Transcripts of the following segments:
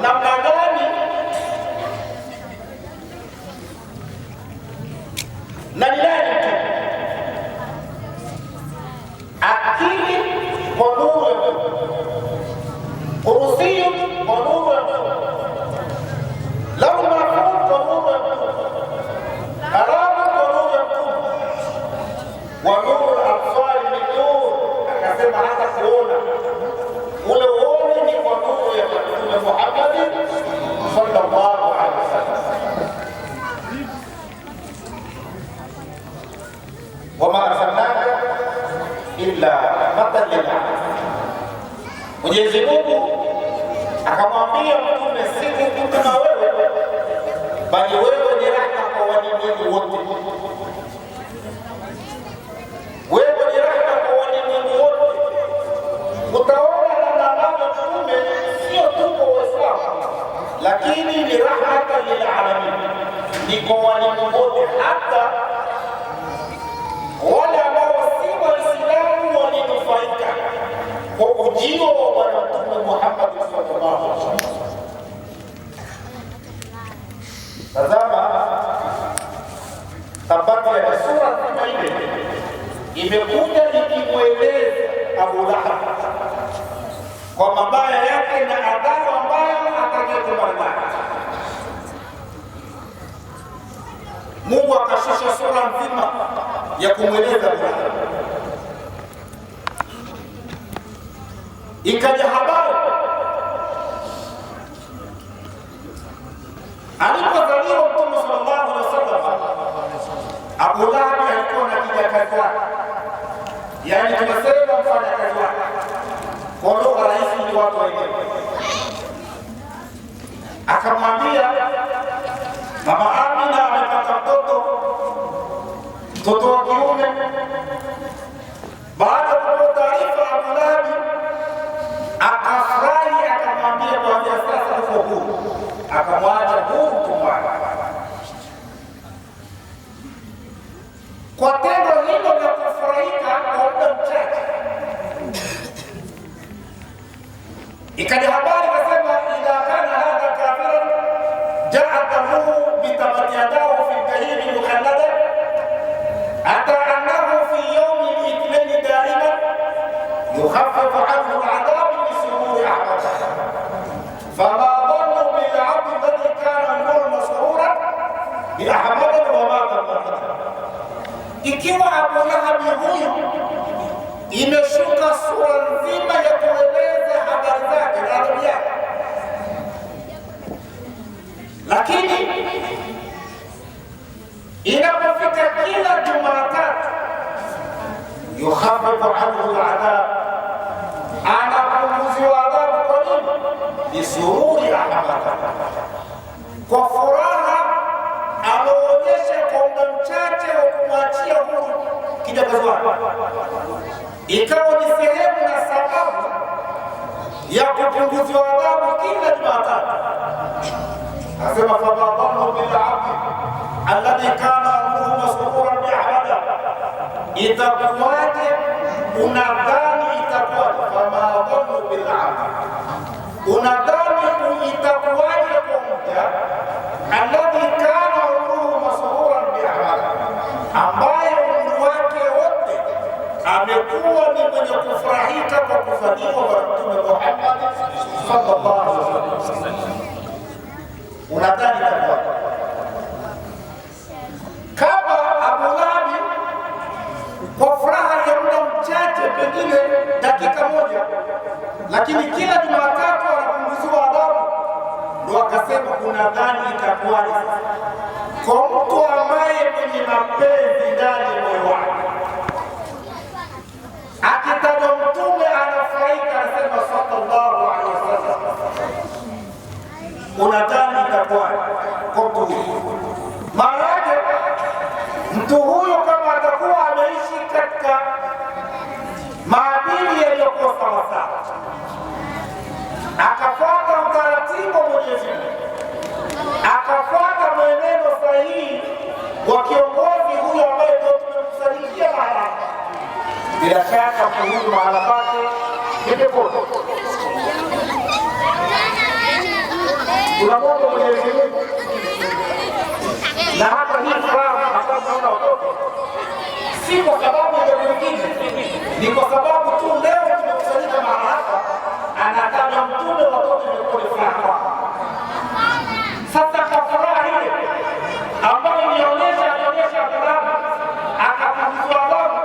namna gani na ni nani tu akili kwa nuru ya Mungu, kursiyu kwa nuru ya Mungu, lau mahfudh kwa nuru ya Mungu, kalamu kwa nuru ya Mungu, wa nuru al-absari min nur. Akasema hata kuona ule uone ni kwa nuru ya Mtume Muhammad sallallahu alaihi wasallam. Wama arsalnaka illa rahmatan lil alamin. Mwenyezi Mungu akamwambia Mtume, sikukutuma wewe bali wewe ni rahma kwa walimwengu wote. Wewe ni rahma kwa walimwengu wote. Utaona namna ambavyo Mtume sio tu kwa Waislamu, lakini ni rahmatan lil alamin, ni kwa walimwengu wote, hata wale ambao si Waislamu walinufaika kwa ujio wa Bwana Mtume Muhammad sallallahu alaihi wasallam. Tazama tabati ya sura kama ile imekuja ikimweleza Abu Lahab kwa mabaya yake na adhabu ambayo atakayokutana. Mungu akashusha sura nzima ya kumweleza Abu Lahab. Ikaja habari alipozaliwa Mtume sallallahu alaihi wasallam, Abu Lahab alikuwa na kijakazi wake, yaani tunasema mfanyakazi wake, kwa lugha rahisi ni watu wenyewe. Akamwambia Mama Amina amepata mtoto wa kiume. Baada ya kutoa taarifa, Abu Lahab akafurahi, akamwambia kuanzia sasa uko huru, akamwacha huru tumwana. Kwa tendo hilo la kufurahika kwa muda mchache, ikaja habari kasema, idha kana hadha kafiran ja'atahu bitabati yadahu fi jahimi mukhallada ata annahu fi yawmi al-ithnain da'iman yukhaffafu anhu al-'adab bi sururi ahmad fama dhannu bil 'abdi alladhi kana yaqulu masruran bi ahmad wa mata marratan. Ikiwa Abu Lahab huyu imeshuka sura nzima ya kueleza habari zake na adhabu yake, lakini inapofika kila Jumatatu yukhaffafu anhu al-'adab, anapunguziwa adhabu. Kwa nini? Bisururi ahmad, kwa furaha anaonyesha kwa muda mchache wa kumwachia huru kijakazi wake, ikawa ni sehemu na sababu ya kupunguziwa adhabu kila Jumatatu. Asema fama dhannu bil 'abdi alladhi kana amruhu masruran bi ahmada, itakuwaje? Unadhani itakuwaje? Fama dhannu bil 'abdi, unadhani itakuwaje kwa mja alladhi kana amruhu masruran bi ahmada, ambaye umri wake wote amekuwa ni mwenye kufurahika kwa kuzaliwa kwa Mtume Muhammad sallallahu alaihi wasallam. Unadhani itakuwa kama Abu Lahab kwa furaha ya muda mchache, pengine dakika moja, lakini kila Jumatatu anapunguziwa adhabu? Ndio akasema unadhani itakuwaje kwa mtu ambaye mwenye mapenzi ndani ya moyo wake, akitajwa Mtume anafurahika, anasema sallallahu alaihi wasallam. Unadhani itakuwaje kwa mtu huyu? Maana yake mtu huyo kama atakuwa ameishi katika maadili yaliyokuwa sawasawa, akafuata utaratibu wa Mwenyezi Mungu, akafuata mwenendo sahihi wa kiongozi huyo ambaye ndio tumemsalikia mahala, bila shaka kuhusu mahala pake ni peponi. tunamwomba Mwenyezi Mungu. Na hapa hii furaha ambayo tunaona watoto, si kwa sababu ya mwingine, ni kwa sababu tu leo tumekusanyika mahali hapa, anataja Mtume, watoto imekuwa ni furaha. Sasa kwa furaha ile ambayo alionyesha Abrahamu akapunguzwa adhabu,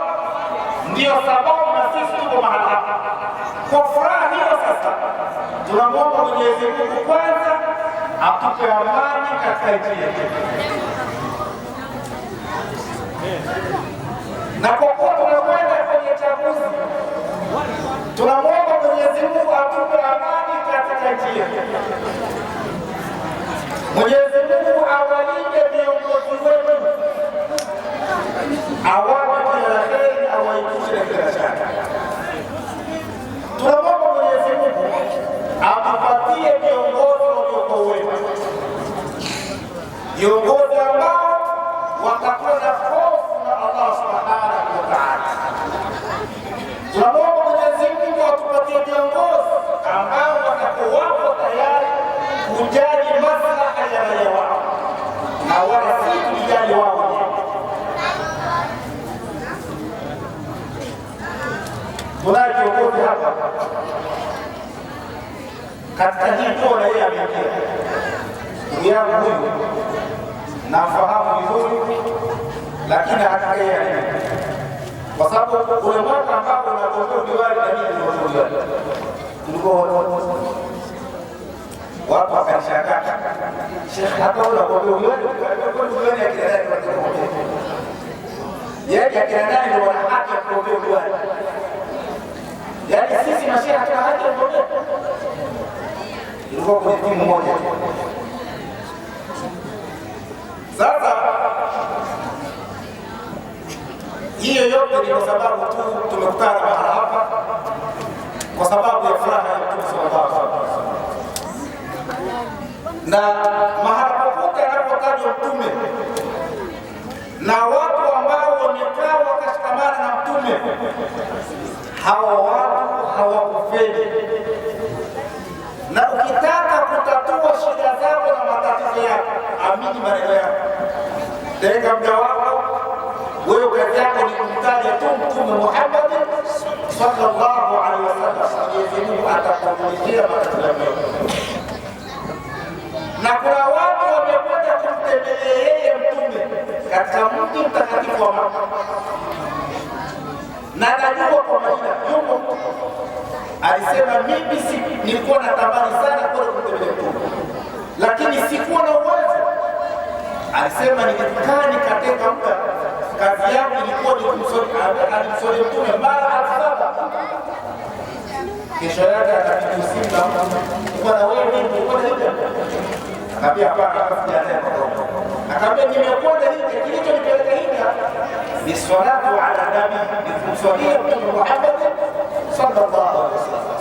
ndio sababu na sisi tuko mahali hapa. Kwa furaha hiyo sasa tunamwomba Mwenyezi Mungu kwanza atupe amani katika nchi yetu, na kwa kuwa tunakwenda kwenye chaguzi, tunamwomba Mwenyezi Mungu atupe amani katika nchi yetu. Mwenyezi Mungu awalinde viongozi wetu, awape kila la heri, awaepushe na kila shari. Tunamwomba Mwenyezi Mungu atupatie viongozi waliokuwa wema, viongozi ambao watakuwa na hofu na Allah subhanahu wa ta'ala. Tunamwomba Mwenyezi Mungu atupatie viongozi ambao watakuwa tayari kujali maslaha ya raia wao na wala si kujali wao wenyewe. Tunaye kiongozi hapa katika hii kona, yeye ameingia. Ndugu yangu huyu nafahamu vizuri, lakini hatakaye, kwa sababu ule mwaka ambao unagombea udiwani na mimi ndio udiwani, tulikuwa watu wakanishangaa, Sheikh, hata unagombea udiwani ya kila nani watagombea? Yaani ya kila nani ndio wana haki ya kugombea udiwani? Yaani sisi mashehe hatuna haki ya kugombea? Ilikuwa kwenye timu moja. Sasa hiyo yote ni kwa sababu tu tumekutana mahali hapa kwa sababu ya furaha ya Mtume sallallahu alaihi wasallam. Na mahali popote anapotajwa Mtume na watu ambao wamekaa wakashikamana na Mtume, hawa watu hawakufeli. Na ukitaka kutatua shida zako na matatizo yako, amini maneno yako, tenga muda wako wewe, kazi yako ni kumtaja tu Mtume Muhammad sallallahu alaihi wasallam. Mwenyezi Mungu atakuulizia matatizo yako. Na kuna watu wamekwenda kumtembelea yeye Mtume katika mji mtakatifu wa Makka, na najua kwa majina yuko. Alisema mimi nilikuwa natamani sana kwenda kumtembelea Mtume, lakini sikuwa na uwezo. Alisema nilikaa nikatenga muda, kazi yangu ilikuwa ni kumswalia Mtume mara 7,000. Kesho yake akapiga simu na mtu, na wewe ulikuwa hija? Akaambia hapana, akaambia nimekwenda hija, kilichonipeleka hija ni salatu ala nabi, ni kumswalia Mtume Muhammad sallallahu alaihi wasallam.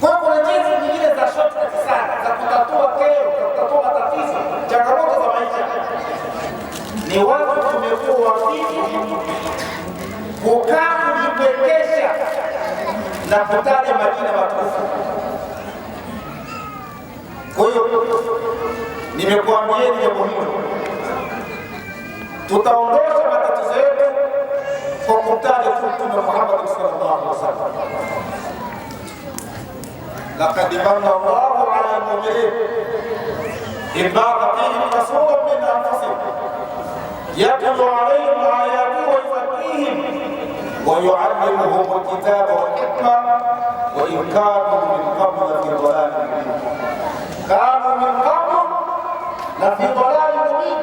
Kwa kuna njia nyingine za shortcut sana za kutatua kero, kutatua matatizo, changamoto za maisha. Ni watu tumekuwa wavivu kukaa kujipwekesha na kutaja majina matukufu. Kwa hiyo nimekuambieni jambo hilo, tutaondosha matatizo yetu kwa kumtaja Mtume Muhammad sallallahu alaihi wasallam. Laqad manna Allahu ala al-mu'minin idh ba'atha fihim rasulan min anfusihim yatlu alayhim ayatihi wa yuzakkihim wa yu'allimuhum al-kitaba wal hikma wa in kanu min qablu lafi dhalalin mubin. Kanu min qablu lafi dhalalin mubin.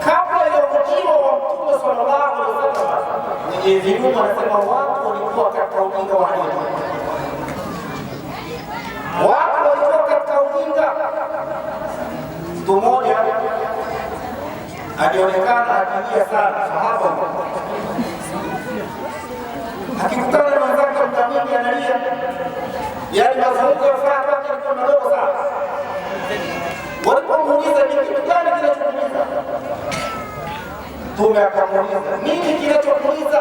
Kabla ya ujio wa Mtume sallallahu alaihi wasallam, Mwenyezi Mungu anasema watu walikuwa katika ujinga wa hali ya juu. Watu walikuwa katika ujinga. Mtu mmoja alionekana akilia sana, sahaba, akikutana na mwenzake muda mwingi analia, yaani mazungumzo ya furaha kwake yalikuwa madogo sana. Walipomuuliza ni kitu gani kinachokuuliza, Mtume akamuuliza nini kinachokuuliza?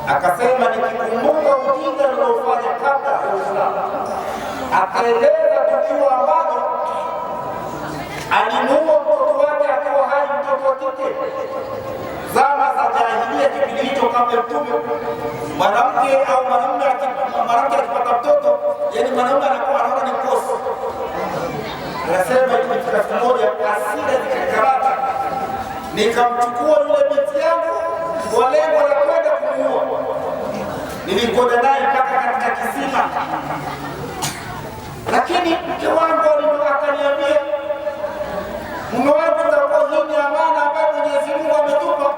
Akasema nikikumbuka ujinga niliofanya kabla ya Uislamu akaeleza tukio ambalo alimuua mtoto wake akiwa hai, mtoto wa kike, zama za jahilia, kipindi hicho kabla Mtume. Mwanamke au mwanamume akipata mtoto, yani mwanamume anakuwa anaona ni kosa. Anasema ilifika siku moja hasira zikakarata, nikamchukua yule binti yangu kwa lengo la kwenda kumuua. Nilikwenda naye mpaka katika kisima, lakini mke wangu akaniambia, mume wangu, itakuwa hii ni amana ambayo Mwenyezi Mungu ametupa,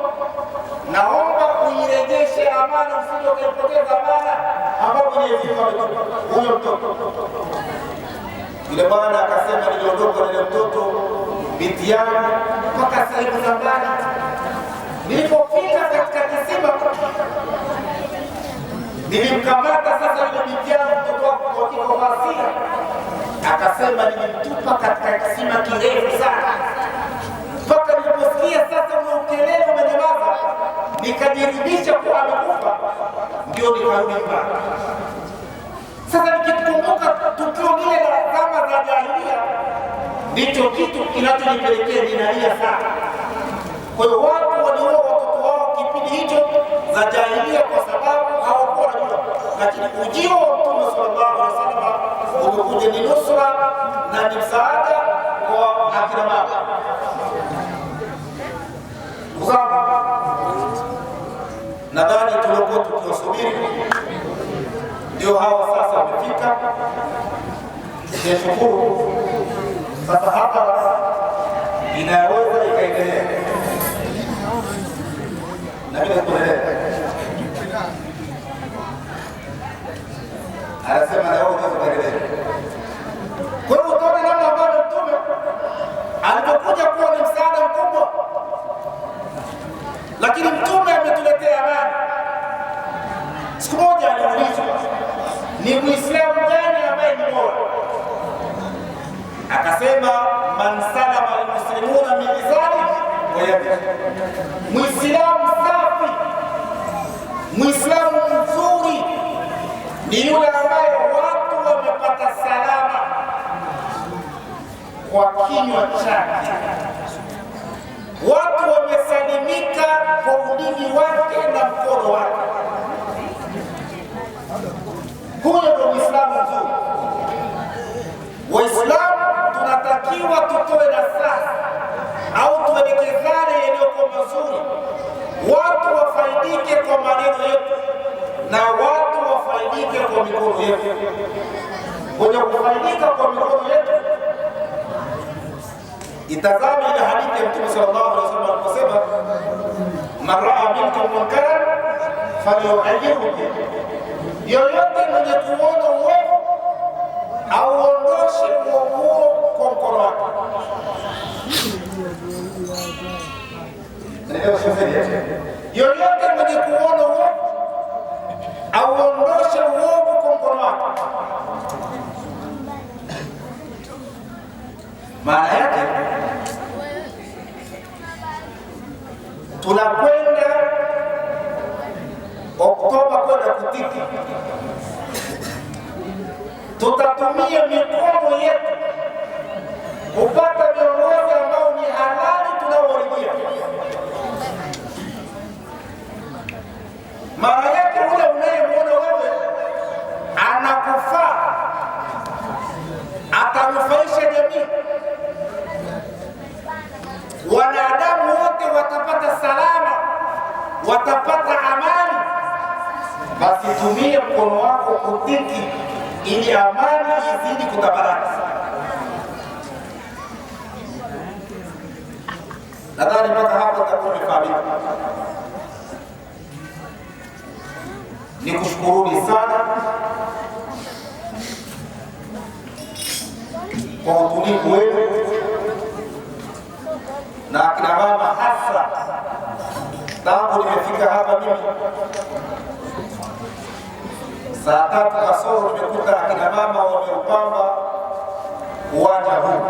naomba uirejeshe amana, usije ukaipoteza amana ambayo Mwenyezi Mungu ametupa huyo mtoto. Yule bwana akasema, niliondoka na yule mtoto binti yangu mpaka sehemu za mbali. Nilipofika katika kisima, nilimkamata sasa yule binti yangu, mtoto wako kwa hasira. Akasema, nilimtupa katika kisima kirefu sana, mpaka niliposikia sasa ule ukelele umenyamaza, nikajiridhisha kuwa amekufa, ndio nikarudi nyumbani. Sasa nikikumbuka tukio lile la zama za jahilia, ndicho kitu kinachonipelekea ninalia sana. Kwa hiyo watu waliua watoto wao kipindi hicho za jahilia kwa sababu hawakuwa wanajua, lakini ujio wa Mtume sallallahu alaihi wasallam umekuja ni nusra na ni msaada kwa akina mama. Nadhani tulikuwa tukiwasubiri, ndio hawa sasa wamefika. Nishukuru sasa hapa inaweza ikaendelea na bila kuendelea. Anasema na wewe unaweza kuendelea. Kwa hiyo utaona namna ambavyo Mtume alipokuja kuwa ni msaada mkubwa, lakini Mtume ametuletea amani. Siku moja aliulizwa, ni Muislamu gani ambaye ni bora? Akasema, man salama almuslimuna min lisani wa yadihi. Muislamu safi, Muislamu mzuri ni yule ambaye watu wamepata salama kwa kinywa chake, watu wamesalimika kwa ulimi wake na mkono wake. Huyo ndio Muislamu mzuri. Waislamu tunatakiwa tutoe nasaha au tuelekezane yaliyokuwa mazuri, watu wafaidike kwa maneno yetu na watu wafaidike kwa mikono yetu. Kwenye kufaidika kwa mikono yetu, itazame ile hadithi ya Mtume sallallahu alaihi wasallam aliposema, man raa minkum munkaran falyughayyirhu biyadihi. Yoyote mwenye kuona uovu auondoshe uovu huo kwa mkono wake. Yoyote mwenye kuona uovu auondoshe uovu kwa mkono wake. Maana yake tunakwenda Oktoba kwenda kutiki, tutatumia mikono yetu kupata viongozi ambao ni halali tunaowaridhia. Maana yake ule unayemwona wewe anakufaa, atanufaisha jamii, wanadamu wote watapata salama, watapata amani, basi tumia mkono wako kutiki ili amani izidi kutabaraki. Nadhani mpaka hapo takuwa nifahamika. Nikushukuruni sana kwa utulivu wenu, na akina mama hasa, tangu nimefika hapa mimi saa 3 kasoro nimekuta akina mama wameupamba uwanja huu.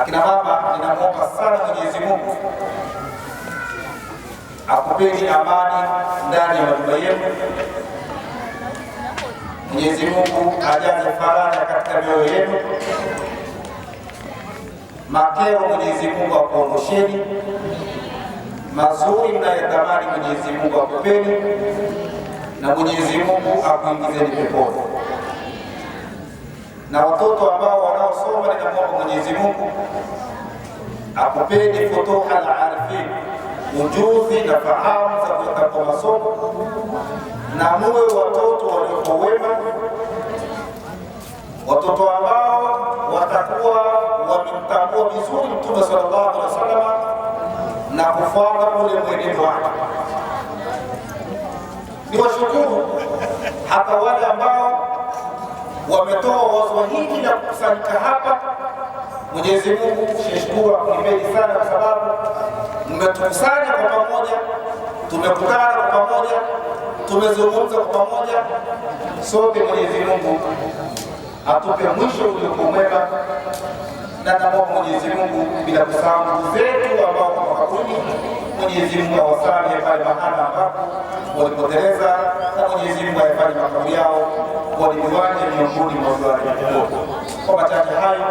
Akina mama, ninamwomba sana Mwenyezi Mungu akupeni amani ndani ya majumba yenu, Mwenyezi Mungu ajaze faraja katika mioyo yenu. Makero Mwenyezi Mungu akuondosheni, mazuri mnayotamani Mwenyezi Mungu akupeni, na Mwenyezi Mungu akuingizeni peponi. Na watoto ambao wanaosoma, ninamwomba Mwenyezi Mungu akupeni futuha al-arifin, ujuzi na fahamu za kutambua masomo, na muwe watoto waliokuwa wema, watoto ambao watakuwa wamemtambua vizuri Mtume sallallahu alaihi wasallam na kufuata ule mwenendo wake. Ni washukuru hata wale ambao wametoa wazo hili na kukusanyika hapa. Mwenyezi Mungu shukuru akunipeni sana, kwa sababu mmetukusanya kwa pamoja, tumekutana kwa pamoja, tumezungumza kwa pamoja. Sote Mwenyezi Mungu atupe mwisho uliokuwa mwema, na namwomba Mwenyezi Mungu bila kusahau ndugu zetu ambao kwa makaburi, Mwenyezi Mungu awasamehe pale mahala ambapo walipoteleza, na Mwenyezi Mungu ayafanye makaburi yao waliviwanja miongoni mwa watu. Kwa machache hayo